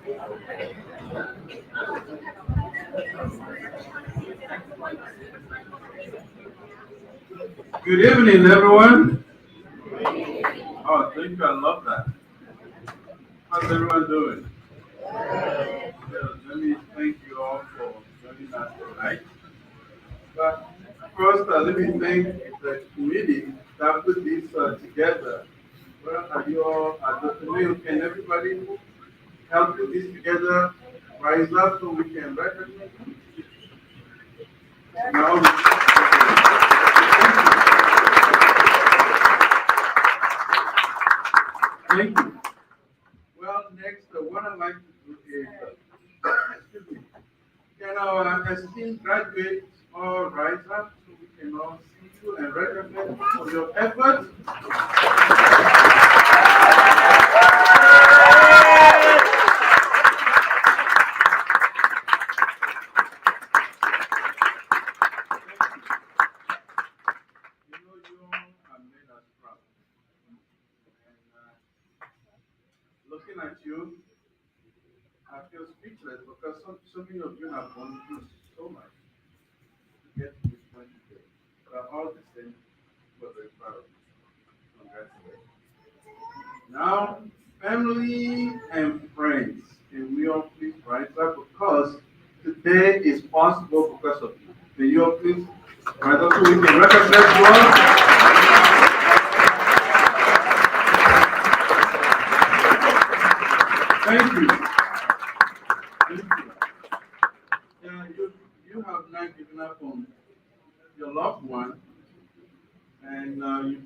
Good evening, everyone. Oh, thank you. I love that. How's everyone doing? Let me thank you all for joining us tonight. But first, let me thank the committee that put this together. Well, are you all, Dr. Neil, can everybody help put this together? Rise up so we can recognize you. Now, thank you. Well, next, what I'd like to do is, excuse me, can our esteemed graduates all rise up so we can all see you and recognize you for your efforts? You know, you all have made us proud. And looking at you, I feel speechless because so many of you have gone through so much to get to this point today. But all the same, we're very proud of you. Congratulations. Now, family and friends, can we all please rise up because today is possible because of you. Can you all please rise up so we can recognize you all? Thank you. Thank you. Yeah, you have not given up on your loved one and you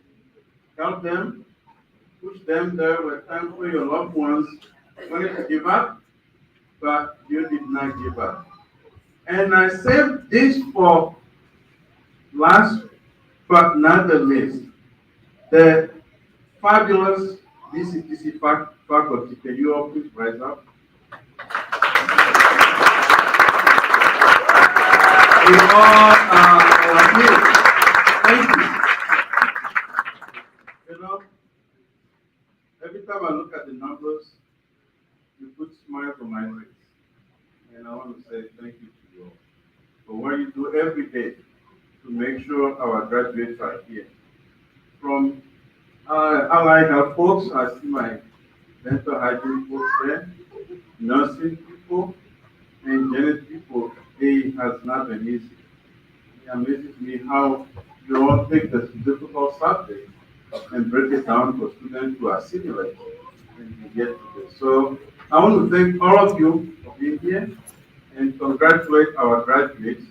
help them, push them. There were times where your loved ones wanted to give up, but you did not give up. And I saved this for last but not the least. The fabulous BCTC faculty. Can you all please rise up? We all are here. Thank you. You know, every time I look at the numbers, you put smiles on my face. And I want to say thank you to you all for what you do every day to make sure our graduates are here. From allied health folks, I see my dental hygiene folks there, nursing people, and genetic people. It has not been easy. It amazes me how you all take this difficult subject and break it down for students to assimilate and to get to this. So I want to thank all of you for being here and congratulate our graduates.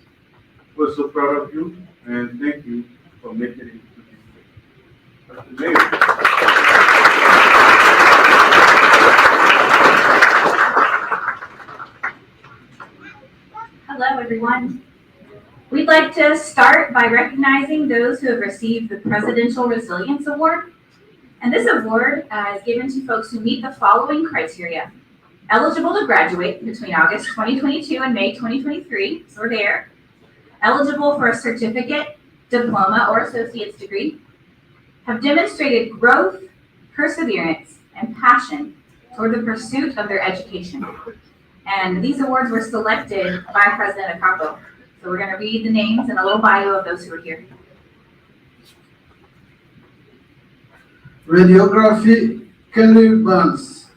We're so proud of you and thank you for making it to this day. Dr. Mayor. Hello, everyone. We'd like to start by recognizing those who have received the Presidential Resilience Award. And this award is given to folks who meet the following criteria. Eligible to graduate between August 2022 and May 2023, so we're there. Eligible for a certificate, diploma, or associate's degree. Have demonstrated growth, perseverance, and passion toward the pursuit of their education. And these awards were selected by President Akapo. So we're going to read the names and a little bio of those who are here. Radiography, Kenny Barnes.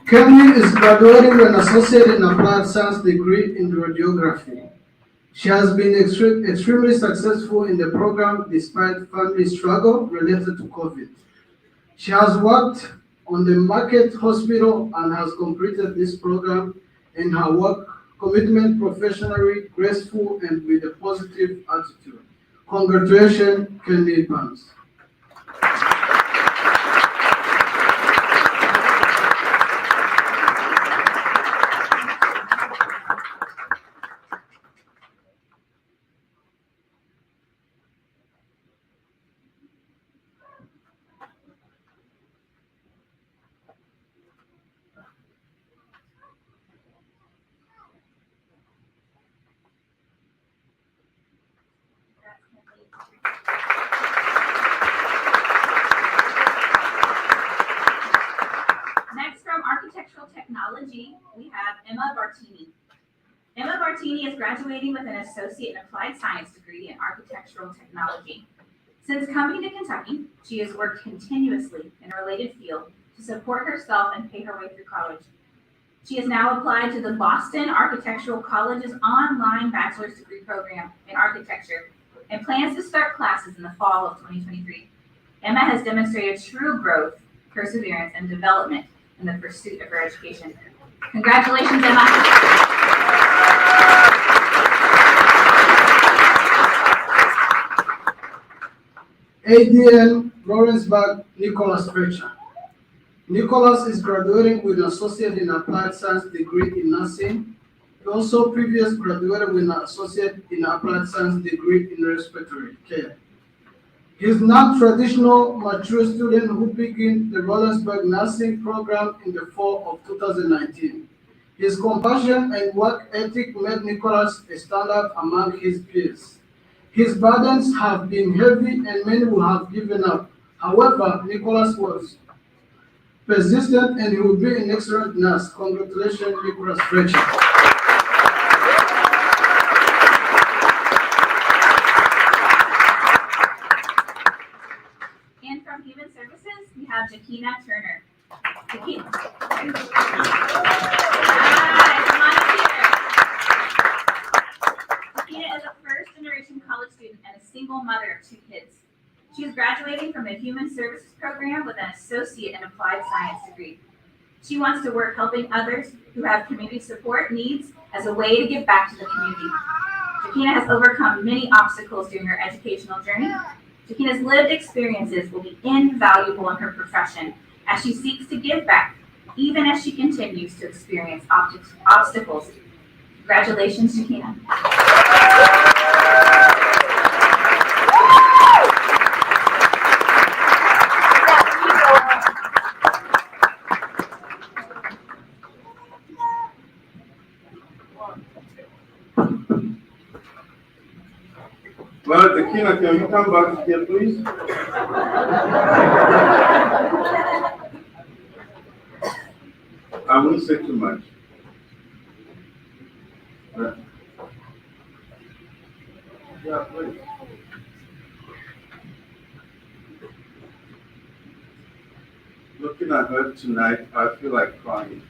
Kenny is graduating with an associate in applied science degree in radiography. She has been extremely successful in the program despite family struggle related to COVID. She has worked on the Market Hospital and has completed this program in her work commitment, professionally, graceful, and with a positive attitude. Congratulations, Kenny Barnes. architectural technology, we have Emma Bartini. Emma Bartini is graduating with an associate in applied science degree in architectural technology. Since coming to Kentucky, she has worked continuously in a related field to support herself and pay her way through college. She has now applied to the Boston Architectural College's online bachelor's degree program in architecture and plans to start classes in the fall of 2023. Emma has demonstrated true growth, perseverance, and development in the pursuit of her education. Congratulations, Emma. ADN Lawrenceburg Nicholas Fletcher. Nicholas is graduating with an associate in applied science degree in nursing. He also previously graduated with an associate in applied science degree in respiratory care. He is non-traditional mature student who began the Lawrenceburg nursing program in the fall of 2019. His compassion and work ethic made Nicholas a standout among his peers. His burdens have been heavy and many will have given up. However, Nicholas was persistent and he will be an excellent nurse. Congratulations, Nicholas Fletcher. And from Human Services, we have Jakina Turner. Jakina. Come on up here. Jakina is a first-generation college student and a single mother of 2 kids. She is graduating from the Human Services program with an associate in applied science degree. She wants to work helping others who have community support needs as a way to give back to the community. Jakina has overcome many obstacles during her educational journey. Jakina's lived experiences will be invaluable in her profession as she seeks to give back, even as she continues to experience obstacles. Congratulations, Jakina. Well, Tequila, can you come back here, please? I won't say too much. Yeah, please. Looking at her tonight, I feel like crying.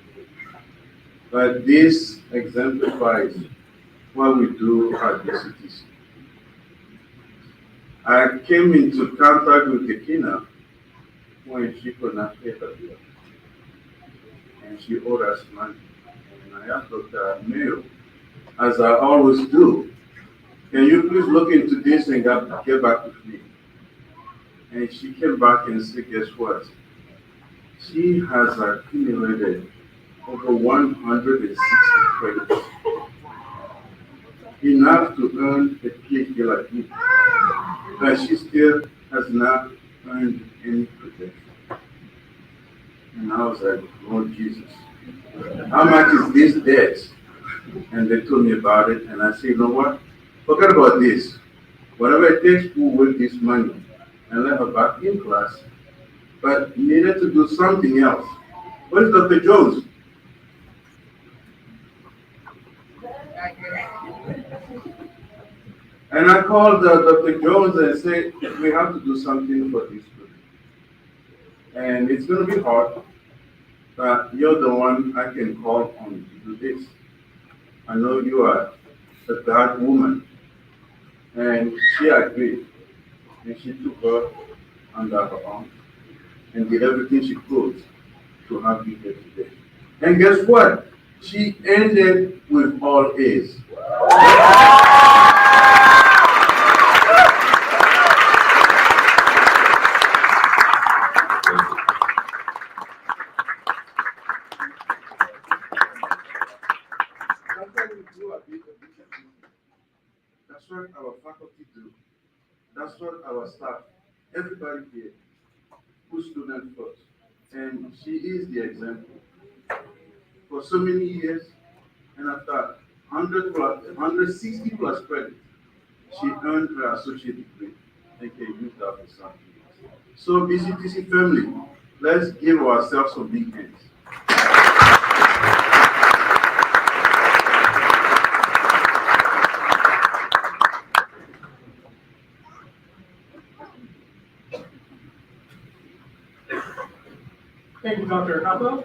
But this exemplifies what we do at BCTC. I came into contact with Tequila when she could not pay her bill. And she owed us money. And I asked Dr. Mayo, as I always do, can you please look into this and get back with me? And she came back and said, guess what? She has accumulated over 160 credits, enough to earn a PhD like me. But she still has not earned any protection. And I was like, Lord Jesus, how much is this debt? And they told me about it, and I said, you know what? Forget about this. Whatever it takes, we'll win this money and let her back in class. But needed to do something else. Where's Dr. Jones? And I called Dr. Jones and said, we have to do something for this student. And it's going to be hard, but you're the one I can call on to do this. I know you are a God woman. And she agreed. And she took her under her arm and did everything she could to have you here today. And guess what? She ended with all A's. That's what our faculty do. That's what our staff, everybody here, put students first. And she is the example. For so many years, and after 160 plus credit, she earned her associate degree and can use that for something else. So BCTC family, let's give ourselves some big hands. Thank you, Dr. Capo.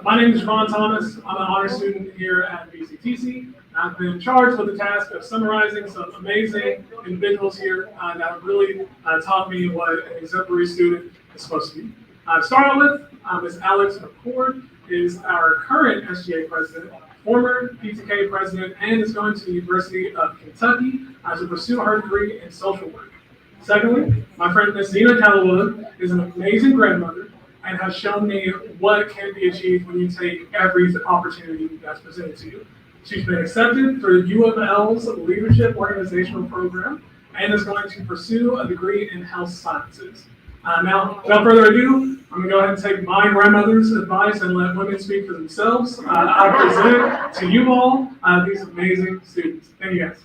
My name is Ron Thomas. I'm an honor student here at BCTC. I've been charged with the task of summarizing some amazing individuals here that have really taught me what an exemplary student is supposed to be. To start out with, Ms. Alex McCord is our current SGA president, former PTK president, and is going to the University of Kentucky to pursue her degree in social work. Secondly, my friend Ms. Zena Calloway is an amazing grandmother and has shown me what can be achieved when you take every opportunity that's presented to you. She's been accepted through U of L's Leadership Organizational Program and is going to pursue a degree in health sciences. Now, without further ado, I'm going to go ahead and take my grandmother's advice and let women speak for themselves. I present to you all these amazing students. Thank you guys.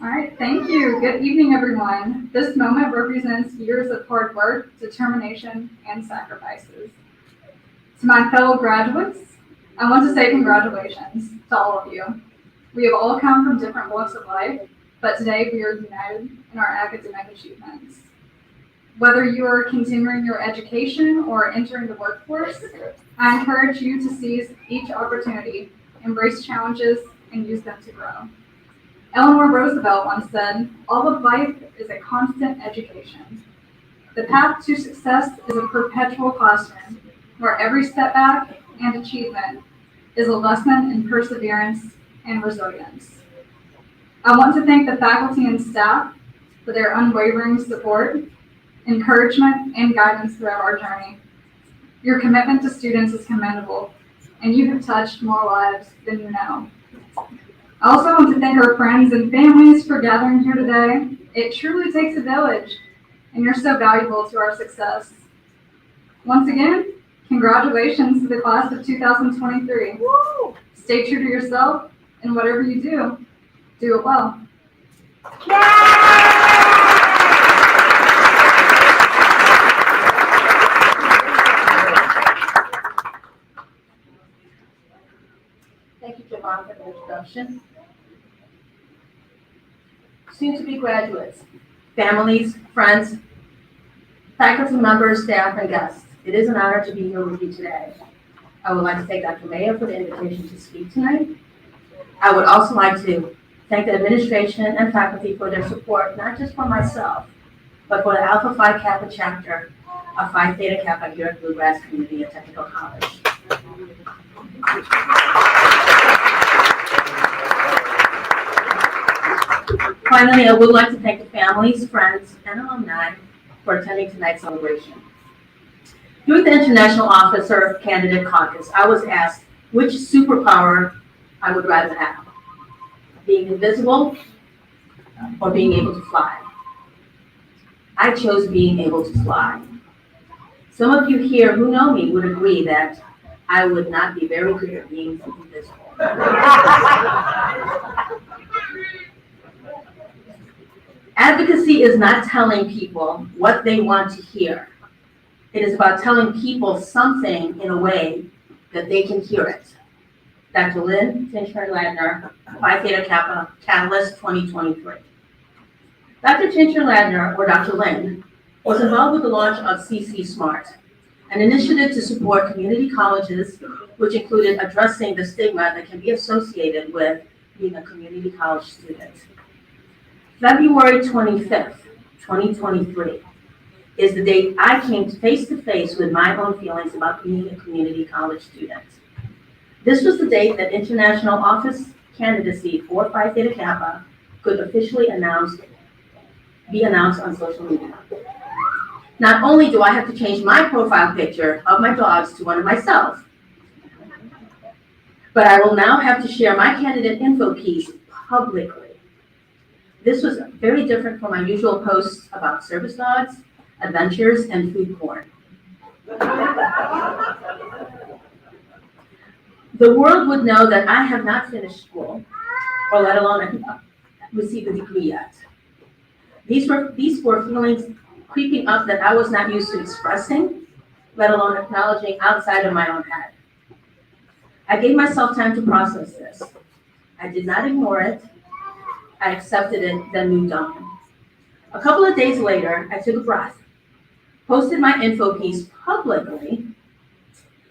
All right, thank you. Good evening, everyone. This moment represents years of hard work, determination, and sacrifices. To my fellow graduates, I want to say congratulations to all of you. We have all come from different walks of life, but today we are united in our academic achievements. Whether you are continuing your education or entering the workforce, I encourage you to seize each opportunity, embrace challenges, and use them to grow. Eleanor Roosevelt once said, "All of life is a constant education." The path to success is a perpetual classroom, where every setback and achievement is a lesson in perseverance and resilience. I want to thank the faculty and staff for their unwavering support, encouragement, and guidance throughout our journey. Your commitment to students is commendable, and you have touched more lives than you know. I also want to thank our friends and families for gathering here today. It truly takes a village, and you're so valuable to our success. Once again, congratulations to the class of 2023. Woo! Stay true to yourself, and whatever you do, do it well. Thank you, Javon, for the introduction. Soon-to-be graduates, families, friends, faculty members, staff, and guests, it is an honor to be here with you today. I would like to thank Dr. Mayo for the invitation to speak tonight. I would also like to thank the administration and faculty for their support, not just for myself, but for the Alpha Phi Kappa chapter of Phi Theta Kappa here at Bluegrass Community and Technical College. Finally, I would like to thank the families, friends, and alumni for attending tonight's celebration. During the International Officer Candidate Caucus, I was asked which superpower I would rather have, being invisible or being able to fly. I chose being able to fly. Some of you here who know me would agree that I would not be very good at being invisible. Advocacy is not telling people what they want to hear. It is about telling people something in a way that they can hear it. Dr. Lynn Tincher-Ladner, Phi Theta Kappa, Catalyst 2023. Dr. Tincher-Ladner, or Dr. Lynn, was involved with the launch of CC Smart, an initiative to support community colleges, which included addressing the stigma that can be associated with being a community college student. February 25th, 2023 is the date I came face to face with my own feelings about being a community college student. This was the date that international office candidacy for Phi Theta Kappa could officially be announced on social media. Not only do I have to change my profile picture of my dogs to one of myself, but I will now have to share my candidate info piece publicly. This was very different from my usual posts about service dogs, adventures, and food porn. The world would know that I have not finished school, or let alone received a degree yet. These were feelings creeping up that I was not used to expressing, let alone acknowledging outside of my own head. I gave myself time to process this. I did not ignore it. I accepted it, then moved on. A couple of days later, I took a breath, posted my info piece publicly,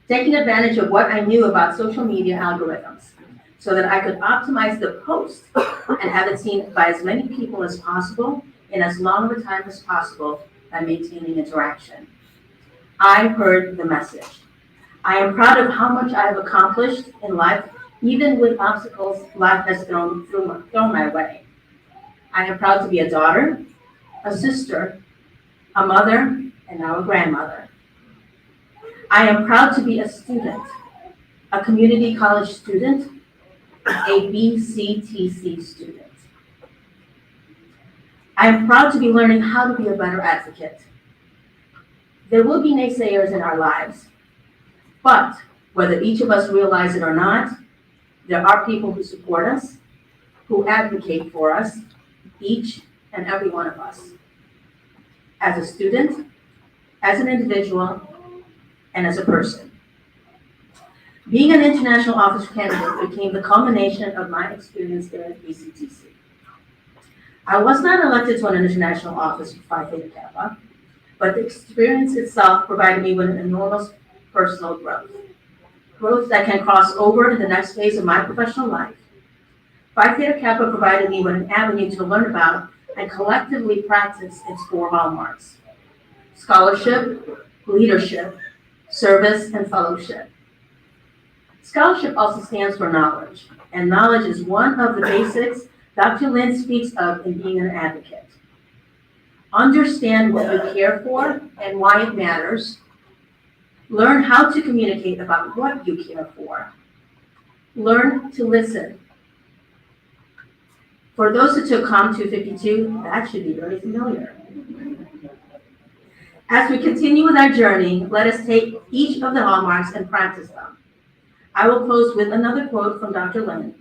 taking advantage of what I knew about social media algorithms so that I could optimize the post and have it seen by as many people as possible in as long of a time as possible by maintaining interaction. I heard the message. I am proud of how much I have accomplished in life, even with obstacles life has thrown my way. I am proud to be a daughter, a sister, a mother, and now a grandmother. I am proud to be a student, a community college student, a BCTC student. I am proud to be learning how to be a better advocate. There will be naysayers in our lives, but whether each of us realize it or not, there are people who support us, who advocate for us, each and every one of us. As a student, as an individual, and as a person. Being an international officer candidate became the culmination of my experience there at BCTC. I was not elected to an international office for Phi Theta Kappa, but the experience itself provided me with an enormous personal growth. Growth that can cross over to the next phase of my professional life. Phi Theta Kappa provided me with an avenue to learn about and collectively practice its 4 hallmarks: scholarship, leadership, service, and fellowship. Scholarship also stands for knowledge, and knowledge is one of the basics Dr. Lynn speaks of in being an advocate. Understand what you care for and why it matters. Learn how to communicate about what you care for. Learn to listen. For those who took COM 252, that should be very familiar. As we continue with our journey, let us take each of the hallmarks and practice them. I will close with another quote from Dr. Lynn.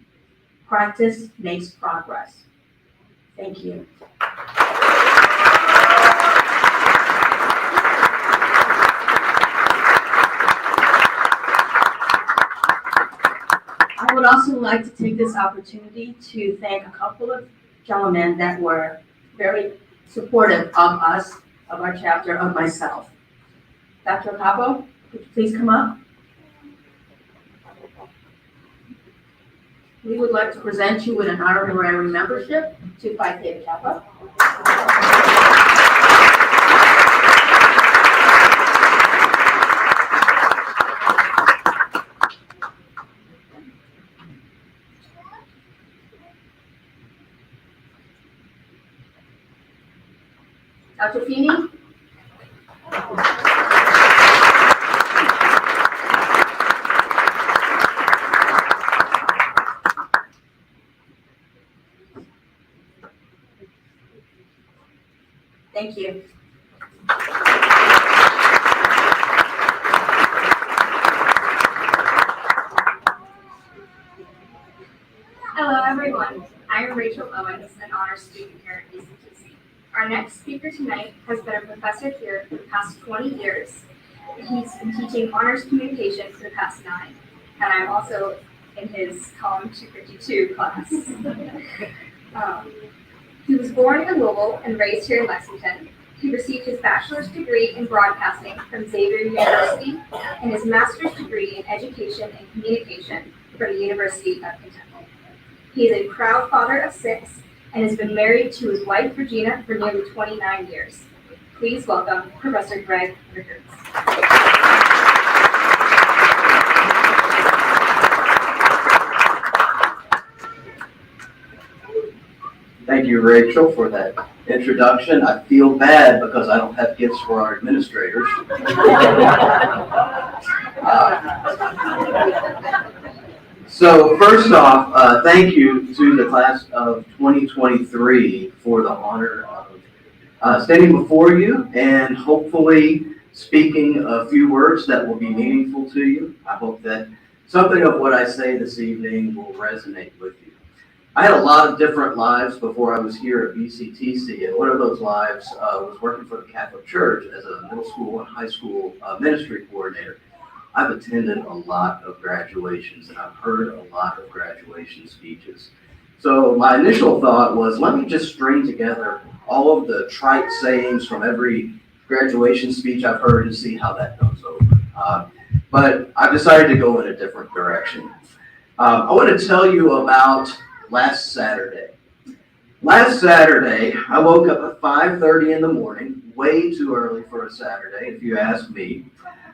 Practice makes progress. Thank you. I would also like to take this opportunity to thank a couple of gentlemen that were very supportive of us, of our chapter, of myself. Dr. Capo, would you please come up? We would like to present you with an honorary membership to Phi Theta Kappa. Dr. Feeney? Thank you. Hello, everyone. I am Rachel Owens, an honors student here at BCTC. Our next speaker tonight has been a professor here for the past 20 years. He's been teaching honors communication for the past 9, and I'm also in his COM 252 class. He was born in Louisville and raised here in Lexington. He received his bachelor's degree in broadcasting from Xavier University and his master's degree in education and communication from the University of Kentucky. He is a proud father of 6 and has been married to his wife, Regina, for nearly 29 years. Please welcome Professor Greg Rickards. Thank you, Rachel, for that introduction. I feel bad because I don't have gifts for our administrators. So first off, thank you to the class of 2023 for the honor of standing before you and hopefully speaking a few words that will be meaningful to you. I hope that something of what I say this evening will resonate with you. I had a lot of different lives before I was here at BCTC, and one of those lives was working for the Catholic Church as a middle school and high school ministry coordinator. I've attended a lot of graduations and I've heard a lot of graduation speeches. So my initial thought was, let me just string together all of the trite sayings from every graduation speech I've heard and see how that goes over. But I've decided to go in a different direction. I want to tell you about last Saturday. Last Saturday, I woke up at 5:30 in the morning, way too early for a Saturday, if you ask me,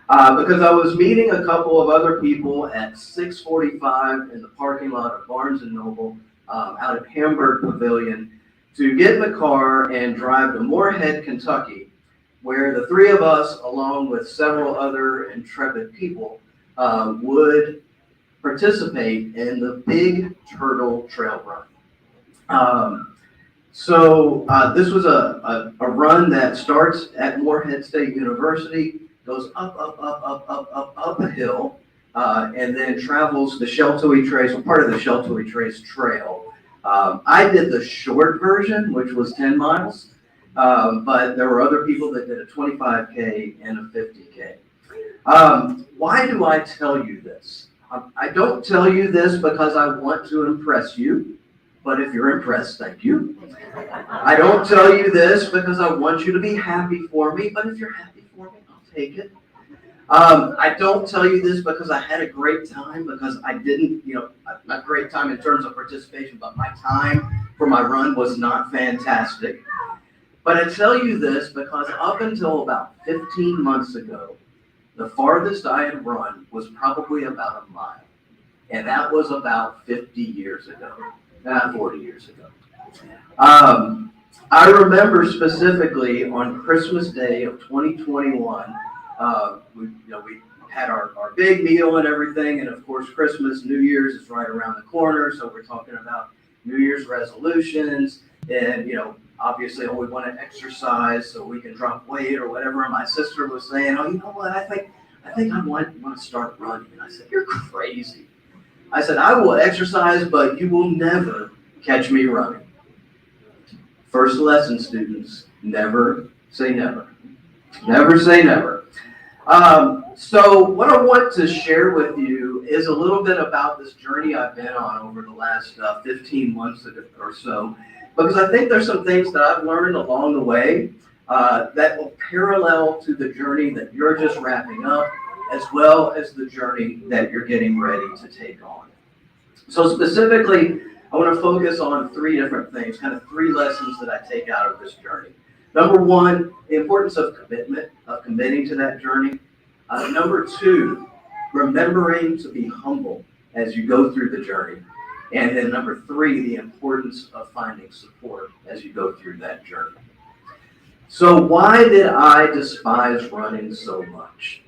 because I was meeting a couple of other people at 6:45 in the parking lot of Barnes & Noble out at Hamburg Pavilion to get in the car and drive to Moorhead, Kentucky, where the three of us, along with several other intrepid people, would participate in the Big Turtle Trail Run. So this was a run that starts at Moorhead State University, goes up a hill, and then travels the Sheltowee Trace, or part of the Sheltowee Trace Trail. I did the short version, which was 10 miles, but there were other people that did a 25K and a 50K. Why do I tell you this? I don't tell you this because I want to impress you. But if you're impressed, thank you. I don't tell you this because I want you to be happy for me, but if you're happy for me, I'll take it. I don't tell you this because I had a great time, because I didn't, not great time in terms of participation, but my time for my run was not fantastic. But I tell you this because up until about 15 months ago, the farthest I had run was probably about a mile. And that was about 50 years ago. 40 years ago. I remember specifically on Christmas Day of 2021, we had our big meal and everything, and of course Christmas, New Year's is right around the corner, so we're talking about New Year's resolutions, and obviously we want to exercise so we can drop weight or whatever. And my sister was saying, oh, you know what, I think I want to start running. And I said, you're crazy. I said, I will exercise, but you will never catch me running. First lesson, students, never say never. Never say never. So what I want to share with you is a little bit about this journey I've been on over the last 15 months or so, because I think there's some things that I've learned along the way that will parallel to the journey that you're just wrapping up, as well as the journey that you're getting ready to take on. So specifically, I want to focus on three different things, kind of three lessons that I take out of this journey. Number one, the importance of commitment, of committing to that journey. Number two, remembering to be humble as you go through the journey. And then number three, the importance of finding support as you go through that journey. So why did I despise running so much?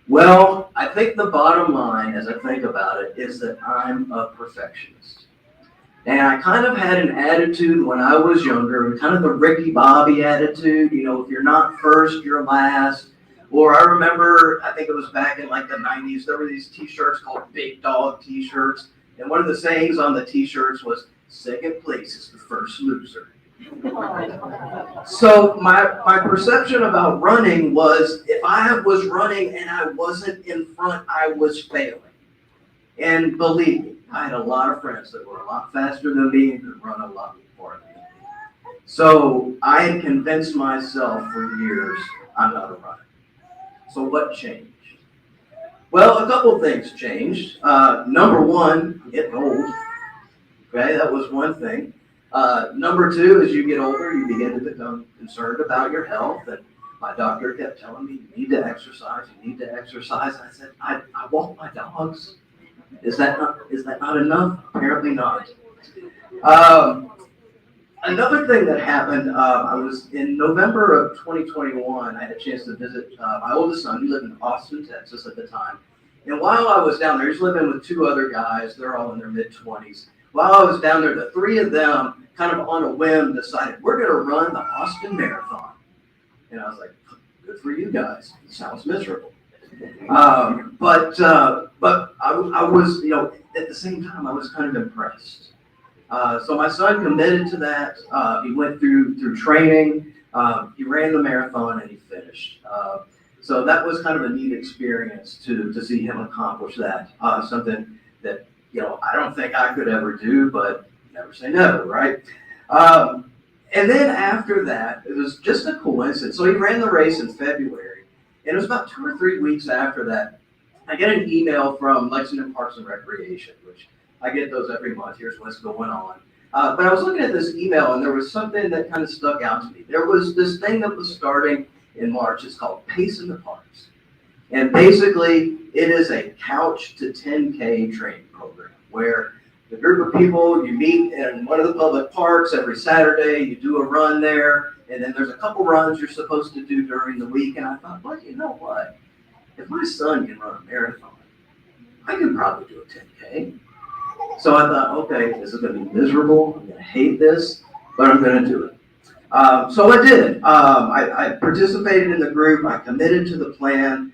Well, I think the bottom line, as I think about it, is that I'm a perfectionist. And I kind of had an attitude when I was younger, kind of the Ricky Bobby attitude, if you're not first, you're last. Or I remember, I think it was back in like the 90s, there were these t-shirts called Big Dog t-shirts. And one of the sayings on the t-shirts was, second place is the first loser. So my perception about running was, if I was running and I wasn't in front, I was failing. And believe me, I had a lot of friends that were a lot faster than me and could run a lot farther than me. So I had convinced myself for years, I'm not a runner. So what changed? Well, a couple things changed. Number one, I'm getting old. Okay, that was one thing. Number two, as you get older, you begin to become concerned about your health. And my doctor kept telling me, you need to exercise, you need to exercise. I said, I walk my dogs. Is that not enough? Apparently not. Another thing that happened, I was in November of 2021, I had a chance to visit my oldest son. He lived in Austin, Texas at the time. And while I was down there, he was living with two other guys. They're all in their mid-20s. While I was down there, the three of them kind of on a whim decided, we're going to run the Austin Marathon. And I was like, good for you guys. It sounds miserable. But I was, at the same time, I was kind of impressed. So my son committed to that. He went through training. He ran the marathon and he finished. So that was kind of a neat experience to see him accomplish that. Something that, I don't think I could ever do, but never say never, right? And then after that, it was just a coincidence. So he ran the race in February, and it was about 2 or 3 weeks after that, I get an email from Lexington Parks and Recreation, which I get those every month. Here's what's going on. But I was looking at this email, and there was something that kind of stuck out to me. There was this thing that was starting in March. It's called Pace in the Parks. And basically, it is a couch to 10K training program where the group of people, you meet in one of the public parks every Saturday, you do a run there, and then there's a couple runs you're supposed to do during the week. And I thought, well, you know what? If my son can run a marathon, I can probably do a 10K. So I thought, okay, this is going to be miserable. I'm going to hate this, but I'm going to do it. So I did. I participated in the group. I committed to the plan.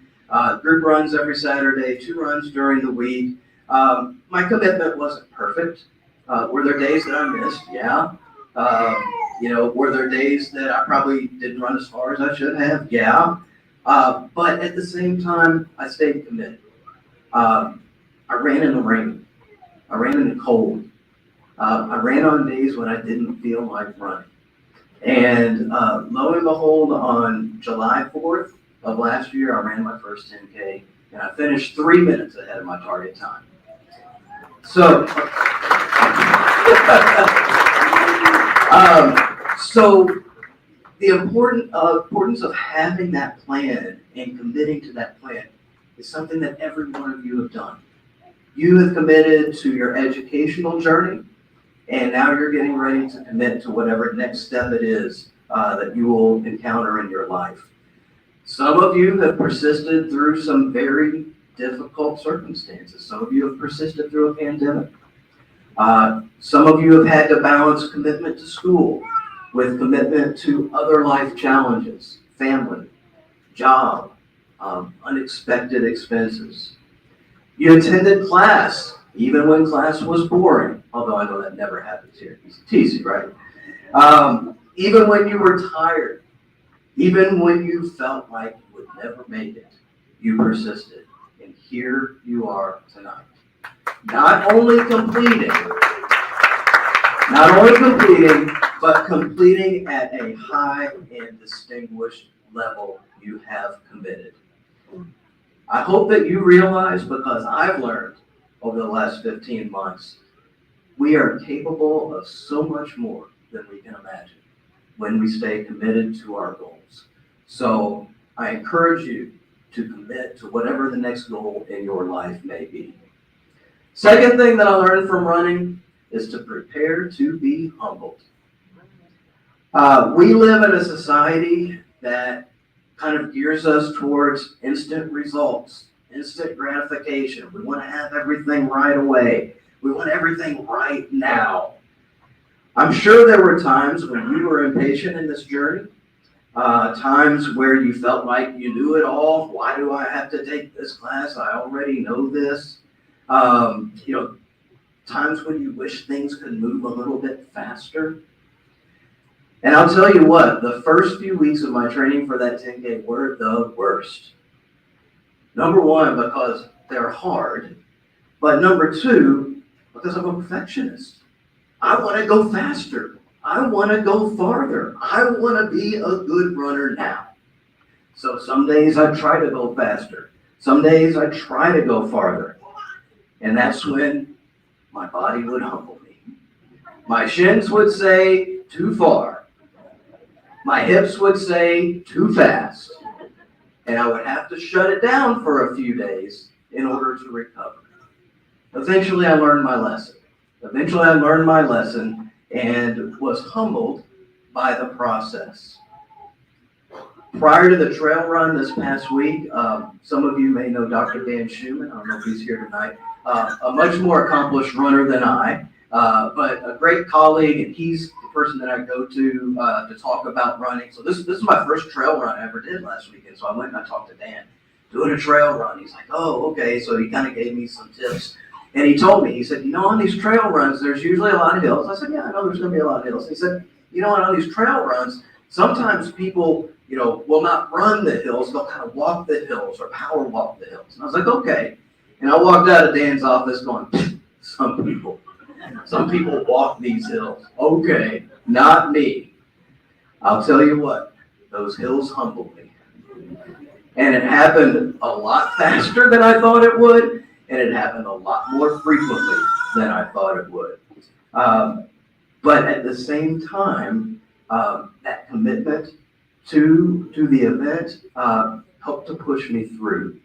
Group runs every Saturday, 2 runs during the week. My commitment wasn't perfect. Were there days that I missed? Yeah. Were there days that I probably didn't run as far as I should have? Yeah. But at the same time, I stayed committed. I ran in the rain. I ran in the cold. I ran on days when I didn't feel like running. And lo and behold, on July 4th of last year, I ran my first 10K, and I finished 3 minutes ahead of my target time. So, so the importance of having that plan and committing to that plan is something that every one of you have done. You have committed to your educational journey, and now you're getting ready to commit to whatever next step it is that you will encounter in your life. Some of you have persisted through some very difficult circumstances. Some of you have persisted through a pandemic. Some of you have had to balance commitment to school with commitment to other life challenges, family, job, unexpected expenses. You attended class, even when class was boring, although I know that never happens here at BCTC, right? Even when you were tired, even when you felt like you would never make it, you persisted. And here you are tonight. Not only completing, but completing at a high and distinguished level. You have committed. I hope that you realize, because I've learned over the last 15 months, we are capable of so much more than we can imagine when we stay committed to our goals. So I encourage you to commit to whatever the next goal in your life may be. Second thing that I learned from running is to prepare to be humbled. We live in a society that kind of gears us towards instant results, instant gratification. We want to have everything right away. We want everything right now. I'm sure there were times when you were impatient in this journey, times where you felt like you knew it all. Why do I have to take this class? I already know this. Times when you wish things could move a little bit faster. And I'll tell you what, the first few weeks of my training for that 10K were the worst. Number one, because they're hard. But number two, because I'm a perfectionist. I want to go faster. I want to go farther. I want to be a good runner now. So some days I try to go faster. Some days I try to go farther. And that's when my body would humble me. My shins would say, too far. My hips would say, too fast. And I would have to shut it down for a few days in order to recover. Eventually I learned my lesson. And was humbled by the process. Prior to the trail run this past week, some of you may know Dr. Dan Schumann. I don't know if he's here tonight. A much more accomplished runner than I, but a great colleague, and he's the person that I go to talk about running. So this is my first trail run I ever did last weekend. So I went and I talked to Dan, doing a trail run. He's like, oh, okay. So he kind of gave me some tips. And he told me, he said, on these trail runs, there's usually a lot of hills. I said, yeah, I know there's going to be a lot of hills. He said, on these trail runs, sometimes people will not run the hills, they'll kind of walk the hills or power walk the hills. And I was like, okay. And I walked out of Dan's office going, some people walk these hills. Okay, not me. I'll tell you what, those hills humbled me. And it happened a lot faster than I thought it would, and it happened a lot more frequently than I thought it would. But at the same time, that commitment to the event helped to push me through.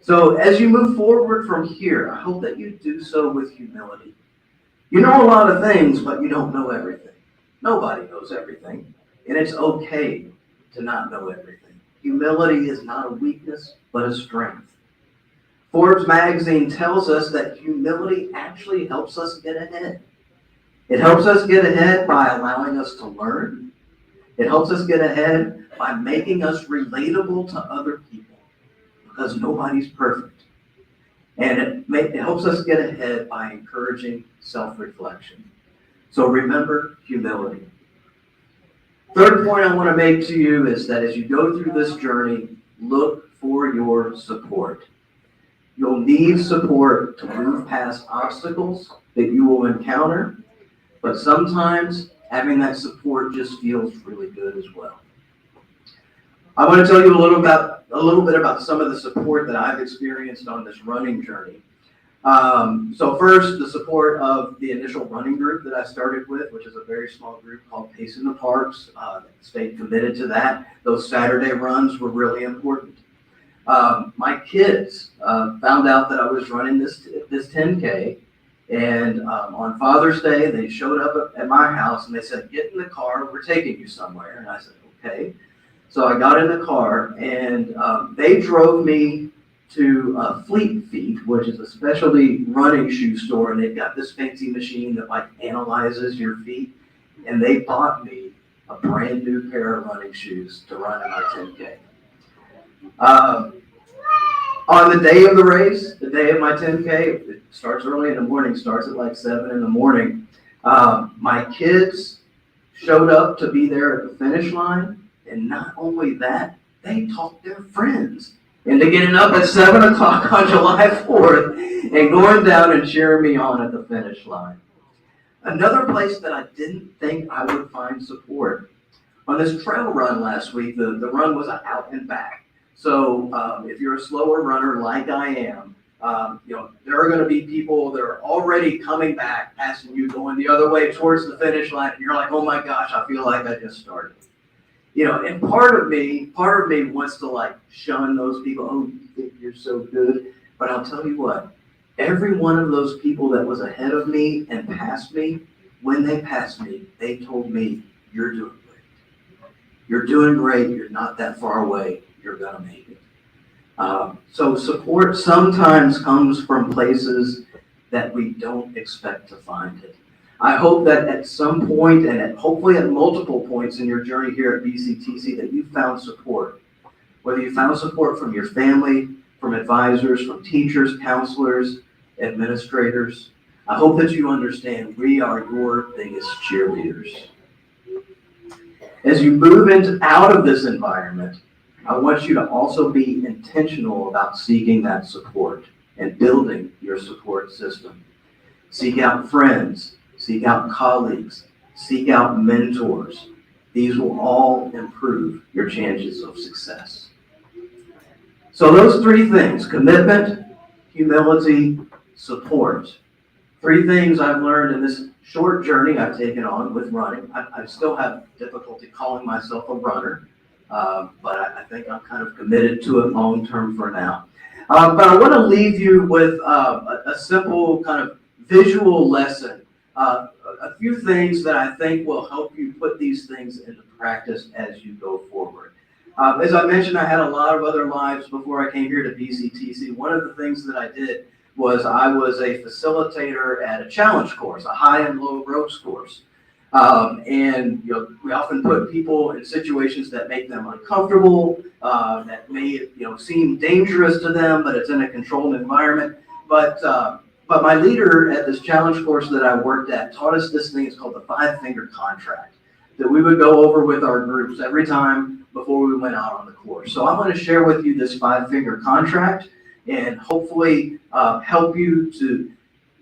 So as you move forward from here, I hope that you do so with humility. You know a lot of things, but you don't know everything. Nobody knows everything, and it's okay to not know everything. Humility is not a weakness, but a strength. Forbes magazine tells us that humility actually helps us get ahead. It helps us get ahead by allowing us to learn. It helps us get ahead by making us relatable to other people, because nobody's perfect. And it helps us get ahead by encouraging self-reflection. So remember humility. Third point I want to make to you is that as you go through this journey, look for your support. You'll need support to move past obstacles that you will encounter, but sometimes having that support just feels really good as well. I want to tell you a little bit about some of the support that I've experienced on this running journey. So first, the support of the initial running group that I started with, which is a very small group called Pace in the Parks. Stayed committed to that. Those Saturday runs were really important. My kids found out that I was running this 10K, and on Father's Day, they showed up at my house and they said, "Get in the car, we're taking you somewhere." And I said, "Okay." So I got in the car, and they drove me to Fleet Feet, which is a specialty running shoe store, and they've got this fancy machine that like analyzes your feet, and they bought me a brand new pair of running shoes to run in my 10K. On the day of the race, the day of my 10K, it starts early in the morning, starts at like 7 in the morning. My kids showed up to be there at the finish line. And not only that, they talked their friends into getting up at 7 o'clock on July 4th and going down and cheering me on at the finish line. Another place that I didn't think I would find support. On this trail run last week, the run was out and back. So if you're a slower runner like I am, there are going to be people that are already coming back, passing you, going the other way towards the finish line. And you're like, oh my gosh, I feel like I just started. And part of me wants to like shun those people. Oh, you think you're so good? But I'll tell you what, every one of those people that was ahead of me and passed me, when they passed me, they told me, "You're doing great. You're doing great. You're not that far away. You're gonna make it." So support sometimes comes from places that we don't expect to find it. I hope that at some point, and hopefully at multiple points in your journey here at BCTC, that you found support. Whether you found support from your family, from advisors, from teachers, counselors, administrators. I hope that you understand we are your biggest cheerleaders. As you move out of this environment, I want you to also be intentional about seeking that support and building your support system. Seek out friends. Seek out colleagues, seek out mentors. These will all improve your chances of success. So those three things, commitment, humility, support. Three things I've learned in this short journey I've taken on with running. I still have difficulty calling myself a runner, but I think I'm kind of committed to it long term for now. But I want to leave you with a simple kind of visual lesson. A few things that I think will help you put these things into practice as you go forward. As I mentioned, I had a lot of other lives before I came here to BCTC. One of the things that I did was I was a facilitator at a challenge course, a high and low ropes course. And we often put people in situations that make them uncomfortable, that may seem dangerous to them, but it's in a controlled environment. But my leader at this challenge course that I worked at taught us this thing. It's called the 5-finger contract that we would go over with our groups every time before we went out on the course. So I'm going to share with you this 5-finger contract and hopefully help you to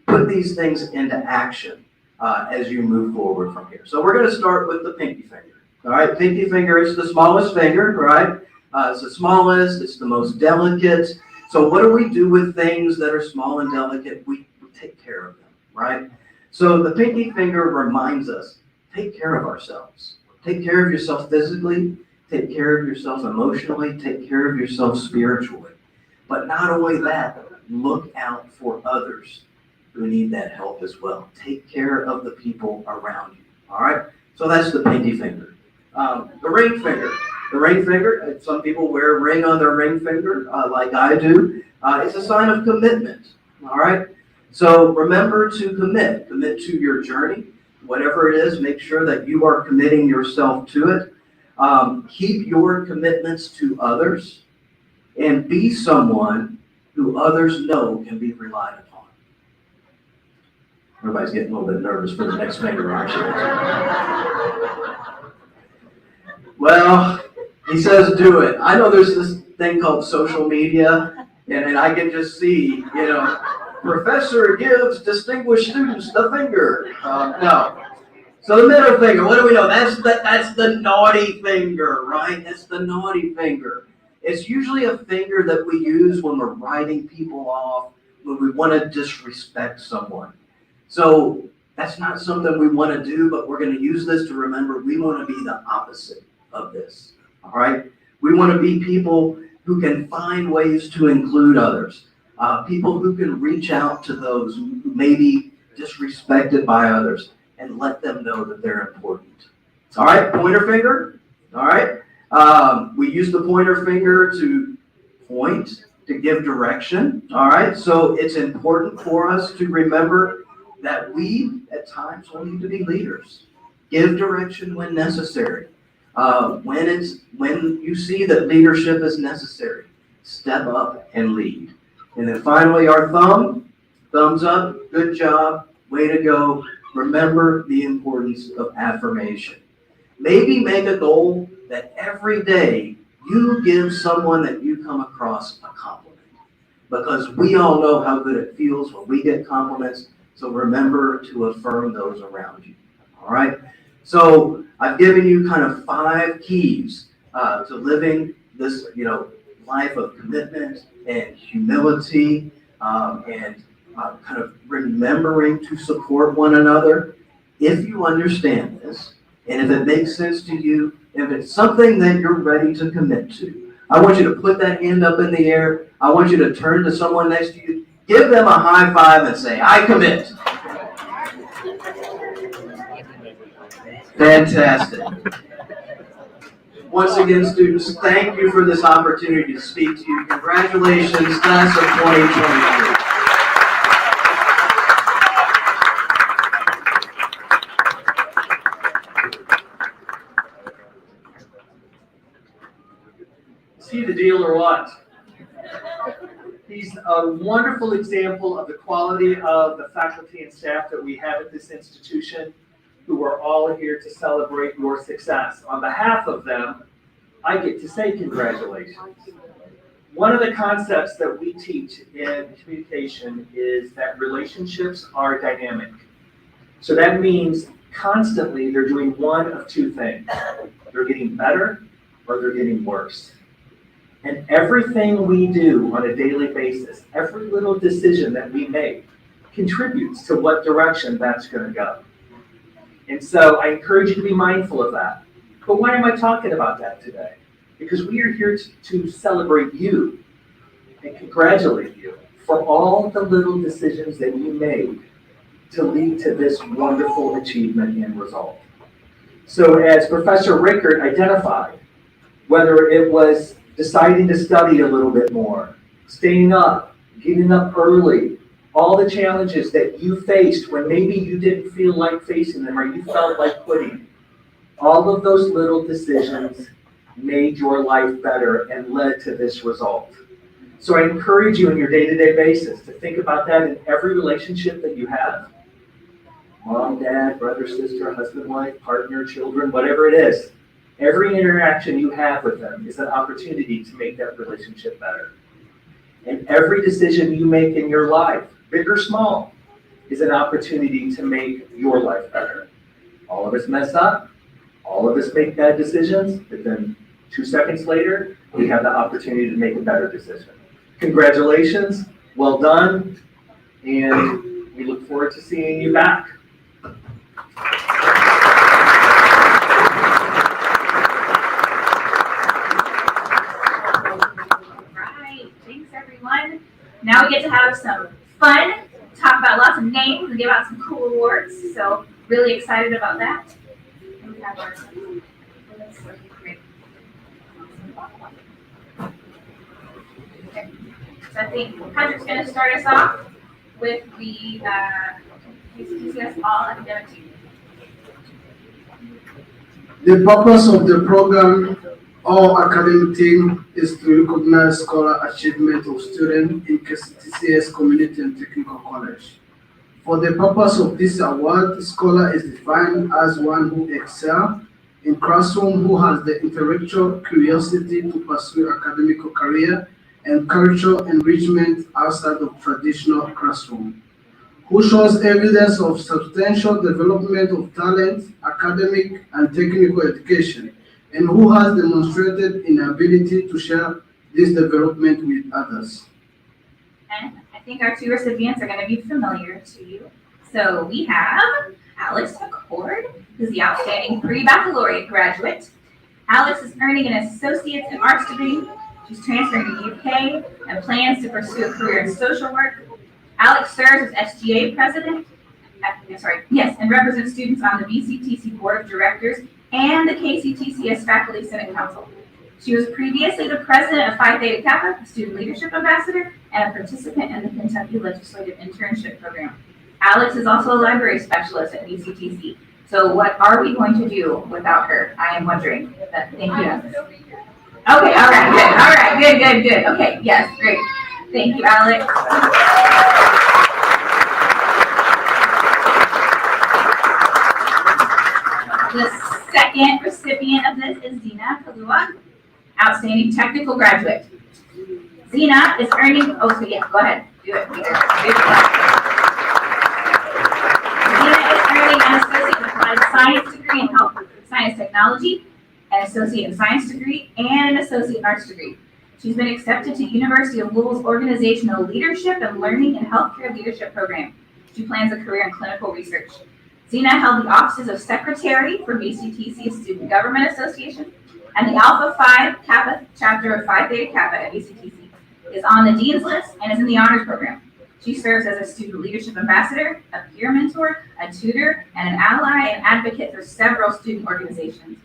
put these things into action as you move forward from here. So we're going to start with the pinky finger. All right, pinky finger is the smallest finger, right? It's the smallest, it's the most delicate. So what do we do with things that are small and delicate? We take care of them, right? So the pinky finger reminds us, take care of ourselves. Take care of yourself physically, take care of yourself emotionally, take care of yourself spiritually. But not only that, look out for others who need that help as well. Take care of the people around you, all right? So that's the pinky finger. The ring finger. The ring finger, some people wear a ring on their ring finger, like I do. It's a sign of commitment, all right? So remember to commit to your journey. Whatever it is, make sure that you are committing yourself to it. Keep your commitments to others and be someone who others know can be relied upon. Everybody's getting a little bit nervous for the next finger, aren't you? Well, he says do it. I know there's this thing called social media, and I can just see, professor gives distinguished students the finger. No. So the middle finger, what do we know? That's the naughty finger, right? That's the naughty finger. It's usually a finger that we use when we're writing people off, when we want to disrespect someone. So that's not something we want to do, but we're going to use this to remember we want to be the opposite of this, all right? We want to be people who can find ways to include others, people who can reach out to those who may be disrespected by others and let them know that they're important. All right, pointer finger, all right? We use the pointer finger to point, to give direction, all right? So it's important for us to remember that we, at times, will need to be leaders. Give direction when necessary. When you see that leadership is necessary, step up and lead. And then finally, our thumbs up, good job, way to go. Remember the importance of affirmation. Maybe make a goal that every day you give someone that you come across a compliment. Because we all know how good it feels when we get compliments. So remember to affirm those around you. All right? So I've given you kind of 5 keys to living this, life of commitment and humility and kind of remembering to support one another. If you understand this, and if it makes sense to you, if it's something that you're ready to commit to, I want you to put that hand up in the air. I want you to turn to someone next to you, give them a high five and say, I commit. Fantastic. Once again, students, thank you for this opportunity to speak to you. Congratulations, class of 2023. Is he the deal or what? He's a wonderful example of the quality of the faculty and staff that we have at this institution, who are all here to celebrate your success. On behalf of them, I get to say congratulations. One of the concepts that we teach in communication is that relationships are dynamic. So that means constantly they're doing one of 2 things. They're getting better or they're getting worse. And everything we do on a daily basis, every little decision that we make contributes to what direction that's going to go. And so I encourage you to be mindful of that. But why am I talking about that today? Because we are here to celebrate you and congratulate you for all the little decisions that you made to lead to this wonderful achievement and result. So as Professor Rickard identified, whether it was deciding to study a little bit more, staying up, getting up early, all the challenges that you faced when maybe you didn't feel like facing them or you felt like quitting, all of those little decisions made your life better and led to this result. So I encourage you on your day-to-day basis to think about that in every relationship that you have. Mom, dad, brother, sister, husband, wife, partner, children, whatever it is. Every interaction you have with them is an opportunity to make that relationship better. And every decision you make in your life, big or small, is an opportunity to make your life better. All of us mess up, all of us make bad decisions, but then 2 seconds later, we have the opportunity to make a better decision. Congratulations, well done, and we look forward to seeing you back. Right, thanks everyone. Now we get to have some fun, talk about lots of names, and give out some cool awards. So really excited about that. And we have our- Great. Okay. So I think Patrick's going to start us off with the BCTC All Academic Team. The purpose of the program, All Academic Team, is to recognize scholar achievement of students in KCTCS Community and Technical College. For the purpose of this award, scholar is defined as one who excels in classroom, who has the intellectual curiosity to pursue academic career and cultural enrichment outside of traditional classroom, who shows evidence of substantial development of talent, academic and technical education, and who has demonstrated an ability to share this development with others. And I think our two recipients are going to be familiar to you. So we have Alex McCord, who's the outstanding pre-baccalaureate graduate. Alex is earning an associate's in arts degree. She's transferring to the UK and plans to pursue a career in social work. Alex serves as SGA president, and represents students on the BCTC Board of Directors and the KCTCS Faculty Senate Council. She was previously the president of Phi Theta Kappa, a student leadership ambassador, and a participant in the Kentucky Legislative Internship Program. Alex is also a library specialist at BCTC. So what are we going to do without her? I am wondering. Thank you. Okay, all right, good. Okay, yes, great. Thank you, Alex. The second recipient of this is Zena Kalua, outstanding technical graduate. Zena is earning, go ahead, do it. Zena is earning an associate in applied science degree in health science technology, an associate in science degree, and an associate in arts degree. She's been accepted to University of Louisville's Organizational Leadership and Learning and Healthcare Leadership Program. She plans a career in clinical research. Zena held the offices of Secretary for BCTC Student Government Association and the Alpha Phi Kappa chapter of Phi Theta Kappa at BCTC, is on the Dean's List, and is in the Honors Program. She serves as a student leadership ambassador, a peer mentor, a tutor, and an ally and advocate for several student organizations.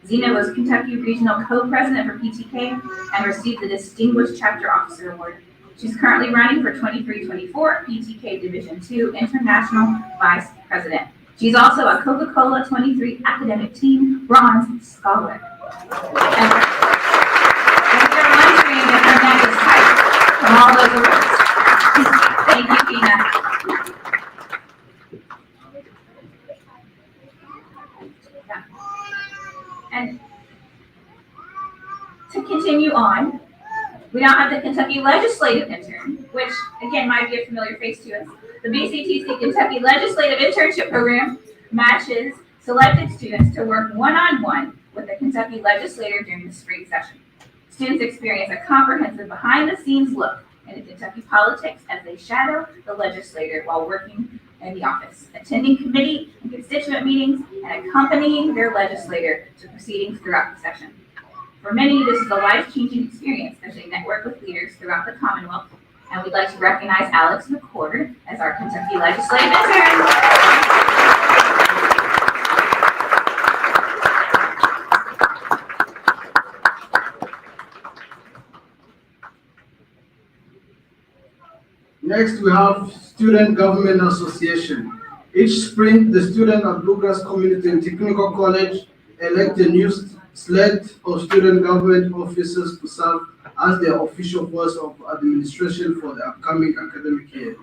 Zena was Kentucky Regional Co-President for PTK and received the Distinguished Chapter Officer Award. She's currently running for 23-24 PTK Division II International Vice President. She's also a Coca-Cola 23 Academic Team Bronze Scholar. And if you're wondering if her neck is tight from all those awards. Thank you, Tina. And to continue on, we now have the Kentucky Legislative Intern, which again might be a familiar face to us. The BCTC Kentucky Legislative Internship Program matches selected students to work one-on-one with the Kentucky legislator during the spring session. Students experience a comprehensive behind-the-scenes look into Kentucky politics as they shadow the legislator while working in the office, attending committee and constituent meetings, and accompanying their legislator to proceedings throughout the session. For many, this is a life-changing experience as they network with leaders throughout the Commonwealth, and we'd like to recognize Alex McCord as our Kentucky Legislative Intern. Next, we have Student Government Association. Each spring, the students at Bluegrass Community and Technical College elect a new slate of student government officers to serve as their official voice of administration for the upcoming academic year.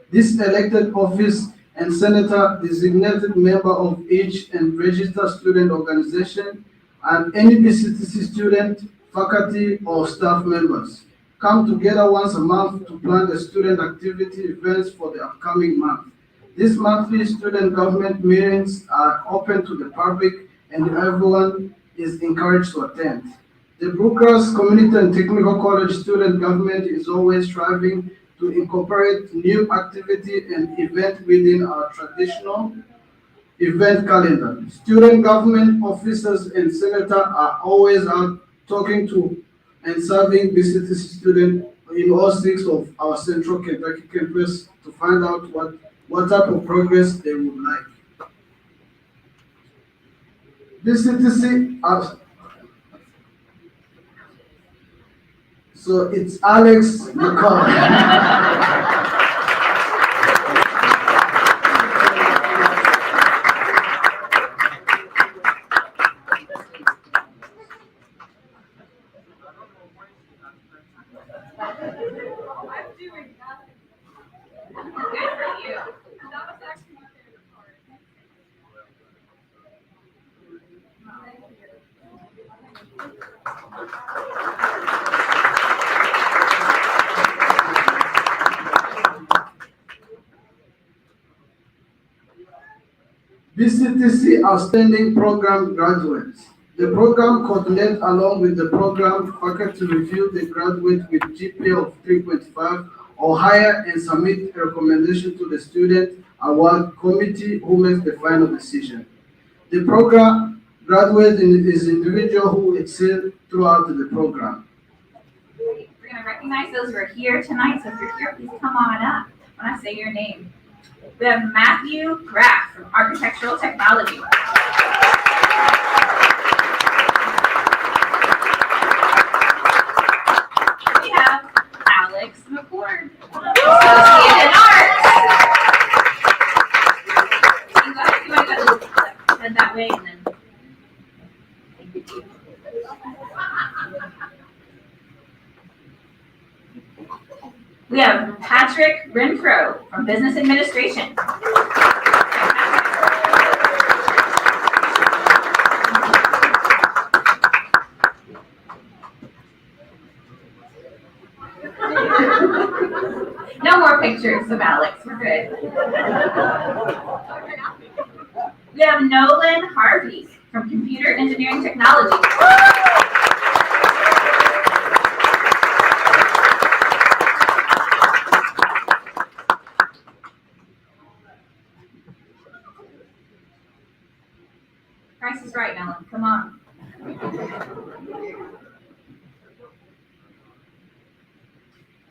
This elected office and senator designated member of each and registered student organization and any BCTC student, faculty, or staff members come together once a month to plan the student activity events for the upcoming month. These monthly student government meetings are open to the public and everyone is encouraged to attend. The Brookers Community and Technical College student government is always striving to incorporate new activity and event within our traditional event calendar. Student government officers and senators are always out talking to and serving BCTC students in all six of our central Kentucky campus to find out what type of progress they would like. BCTC, so it's Alex McCall. BCTC Outstanding Program Graduates. The program coordinates along with the program faculty review the graduate with GPA of 3.5 or higher and submit a recommendation to the student award committee who makes the final decision. The program graduate is individual who excel throughout the program. We're gonna recognize those who are here tonight, so if you're here, please come on up when I say your name. We have Matthew Graff from Architectural Technology. We have Alex McCord, Associate in Arts. You want to go head that way and then. We have Patrick Renfro from Business Administration. No more pictures of Alex, we're good. We have Nolan Harvey from Computer Engineering Technology. Price is right, Nolan, come on.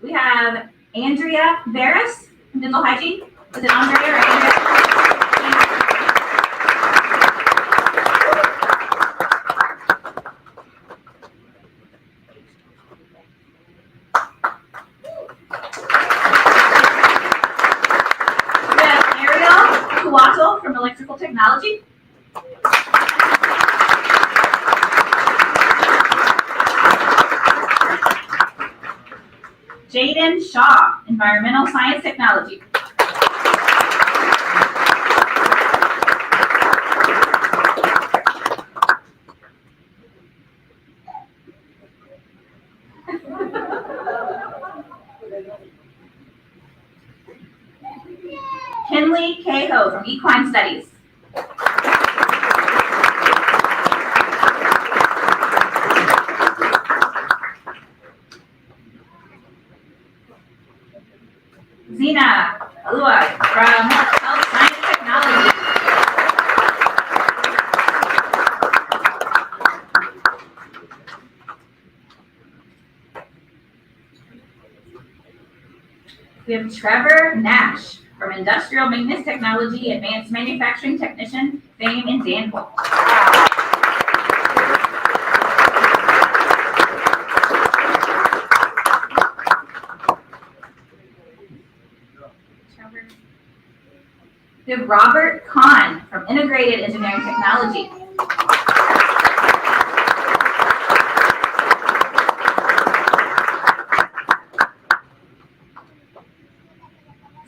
We have Andrea Barris from Dental Hygiene. Is it Andrea or Andrea? We have Ariel Kuwato from Electrical Technology. Jaden Shaw, Environmental Science Technology. Kinley Cahoe from Equine Studies. Zena Alua from Health Science Technology. We have Trevor Nash from Industrial Maintenance Technology, Advanced Manufacturing Technician, FAME in Danville. We have Robert Kahn from Integrated Engineering Technology.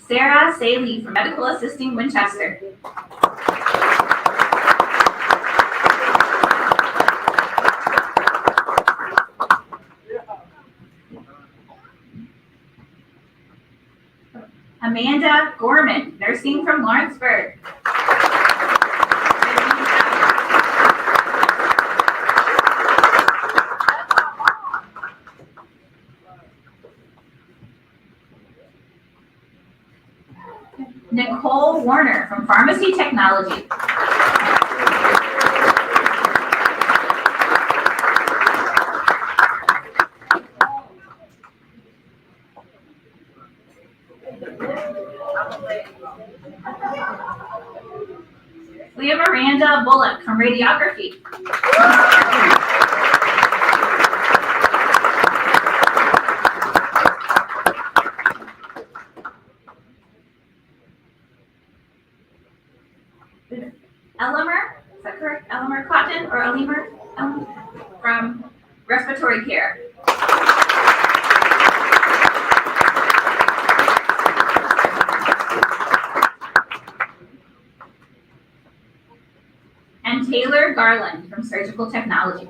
Sarah Saley from Medical Assisting Winchester. Amanda Gorman, nursing from Lawrenceburg. Nicole Warner from Pharmacy Technology. Leah Miranda Bullock from Radiography. Elimer, is that correct? Elimer Cotton or Elimer? From Respiratory Care. And Taylor Garland from Surgical Technology.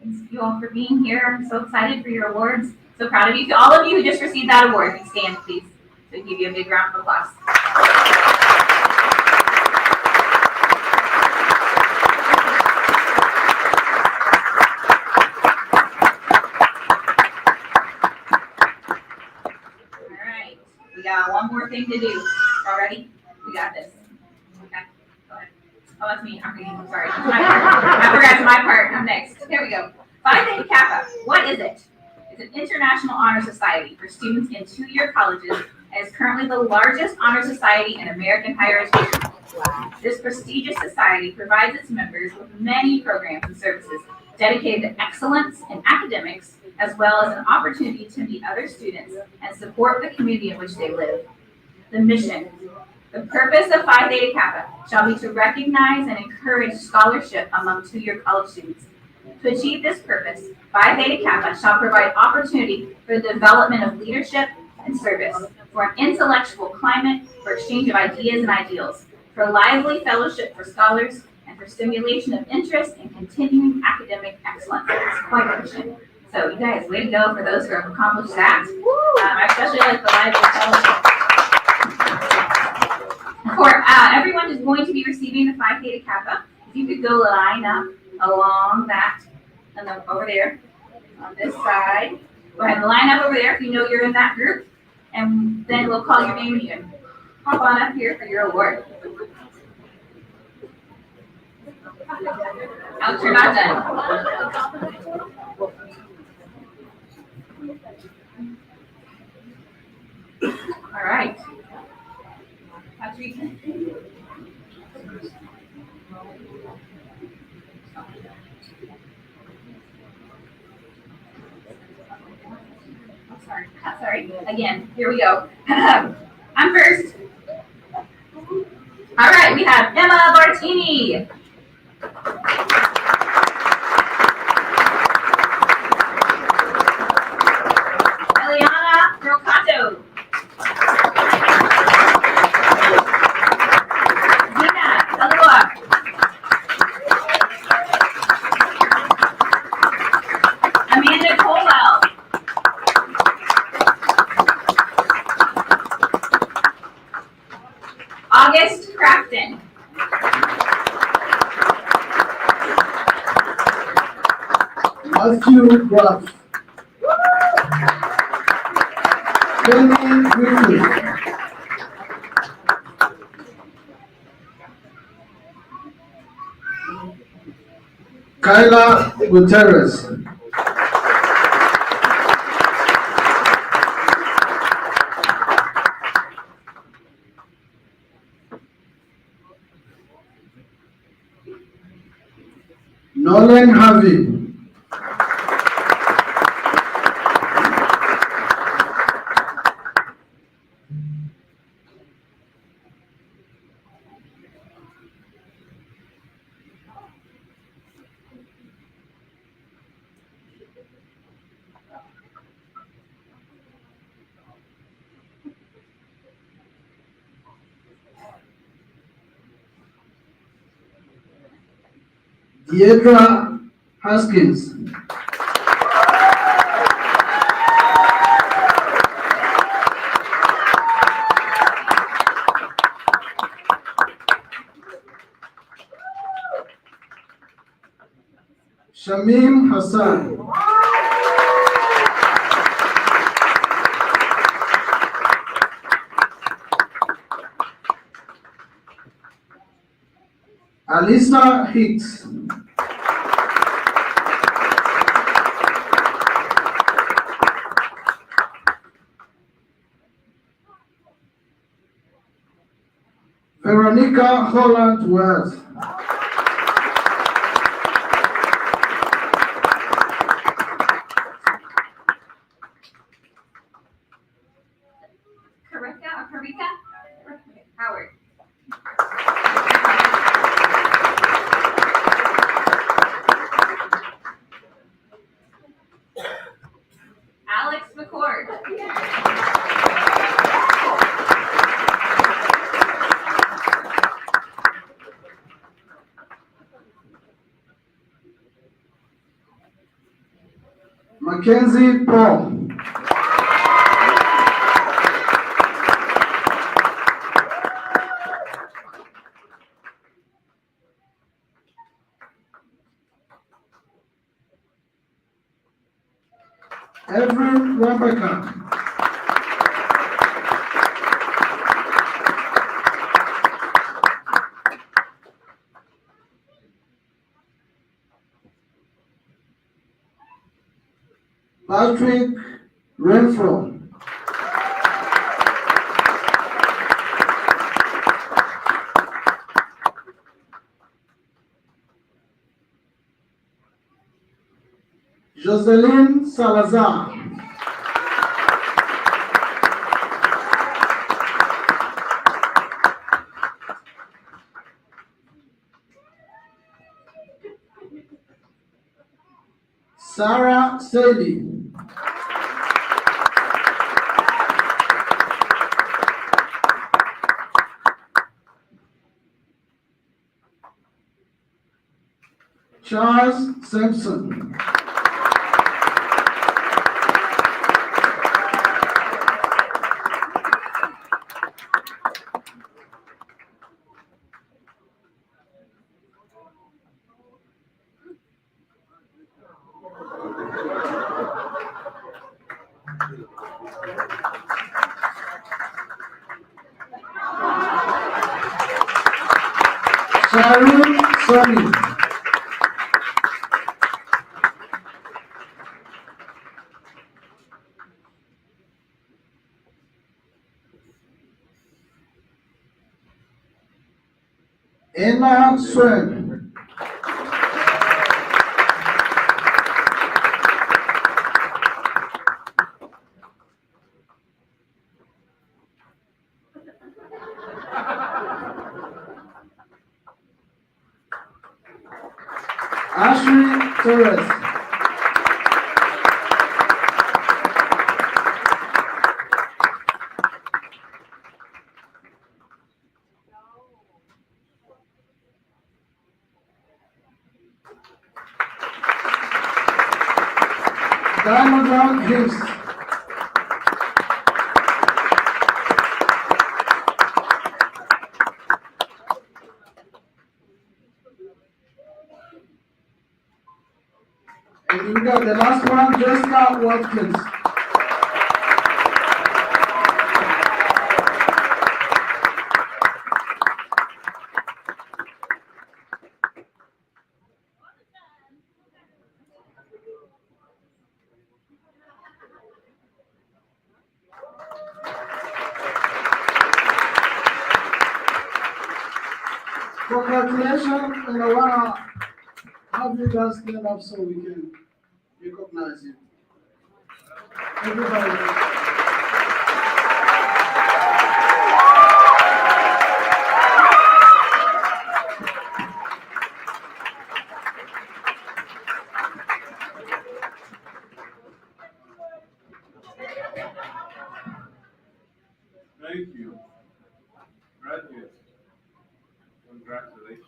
Thank you all for being here. I'm so excited for your awards. So proud of you. To all of you who just received that award, you stand, please. So give you a big round of applause. All right, we got one more thing to do. All ready? We got this. Okay, go ahead. Oh, that's me. I'm reading. I'm sorry. It's my part. I forgot it's my part. I'm next. Here we go. Phi Theta Kappa. What is it? It's an international honor society for students in two-year colleges and is currently the largest honor society in American higher education. This prestigious society provides its members with many programs and services dedicated to excellence in academics, as well as an opportunity to meet other students and support the community in which they live. The mission. The purpose of Phi Theta Kappa shall be to recognize and encourage scholarship among two-year college students. To achieve this purpose, Phi Theta Kappa shall provide opportunity for the development of leadership and service, for an intellectual climate, for exchange of ideas and ideals, for lively fellowship for scholars, and for stimulation of interest in continuing academic excellence. It's quite a mission. So you guys, way to go for those who have accomplished that. I especially like the lively fellowship. For everyone is going to be receiving the Phi Theta Kappa. If you could go line up along that, and then over there on this side. Go ahead and line up over there if you know you're in that group, and then we'll call your name and you can hop on up here for your award. Alex, you're not done. All right. Patrick. Sorry. Again, here we go. I'm first. All right, we have Emma Bartini. Eliana Rocato. Zina Alua. Amanda Colwell. August Crafton. Matthew Bruff. Kenny Griffin. Kyla Gutierrez. Nolan Harvey. Deidra Haskins. Shamim Hassan. Alisa Hicks. Veronica Holland Wells. Karika Howard. Alex McCord. Mackenzie Paul. Evelyn Rebecca. Patrick Renfro. Jocelyn Salazar. Sarah Sadie. Charles Simpson. Sharon Sonny. Emma Swen. Ashley Torres. Diamond Hughes. And we got the last one, Jessica Watkins. Congratulations, and I want to have you guys stand up so we can recognize you. Everybody. Thank you. Graduates, congratulations.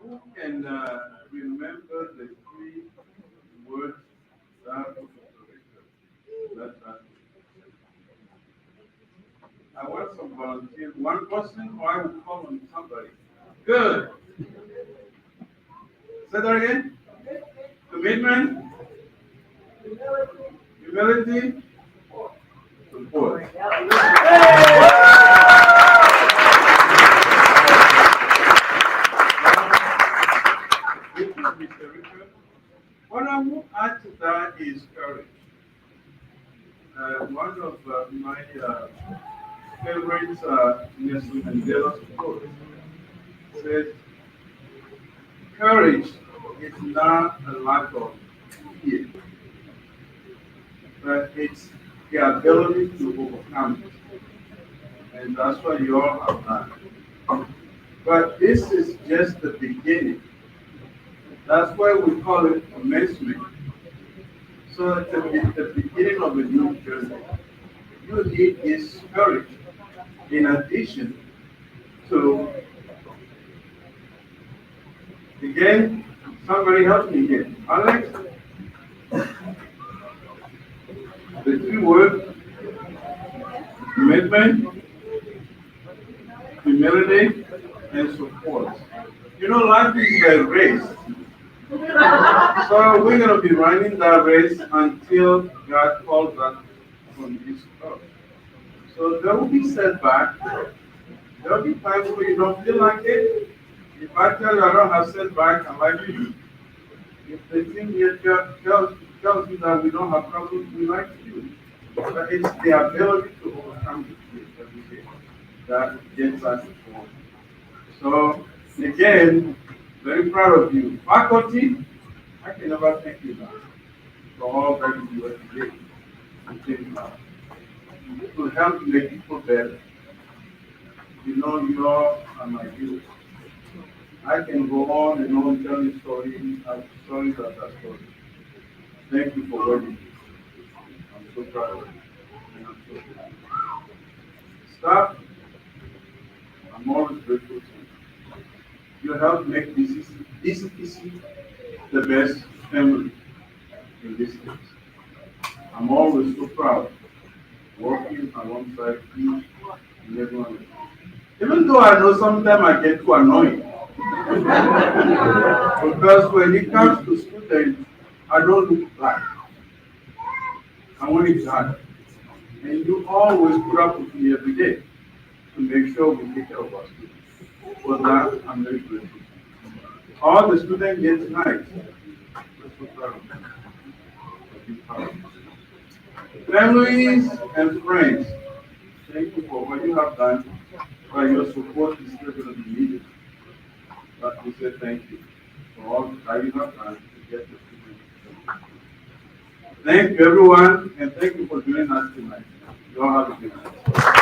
Who can can remember the three words that that I want some volunteers. One person, or I will call on somebody. Good. Say that again. Commitment, humility, support. What I will add to that is courage. One of my favorite Nelson Mandela's quotes says, courage is not a lack of fear, but it's the ability to overcome it. And that's what you all have done. But this is just the beginning. That's why we call it commencement. So it's the beginning of a new journey. You need this courage in addition to, again, somebody help me here. Alex? The three words, commitment, humility, and support. You know, life is a race. So we're going to be running that race until God calls us from this earth. So there will be setbacks. There will be times where you don't feel like it. If I tell you I don't have setbacks, I'm like you. If the team here tells you that we don't have problems, we like you. But it's the ability to overcome the every day that gets us forward. So again, very proud of you. Faculty, I can never thank you enough for all that you do every day. It will help make people better. You know, you all are my heroes. I can go on and on telling stories after stories after stories. Thank you for what you do. I'm so proud of you. And I'm so proud. Staff, I'm always grateful to you. You help make BCTC the best family in this case. I'm always so proud working alongside you and everyone else. Even though I know sometimes I get too annoying. Because when it comes to students, I don't look back. I want it hard. And you always put up with me every day to make sure we take care of our students. For that, I'm very grateful. All the students here tonight, we're so proud of them. Families and friends, thank you for what you have done, but your support is still going to be needed. But we say thank you for all that you have done to get the students. Thank you, everyone, and thank you for joining us tonight. You all have a good night.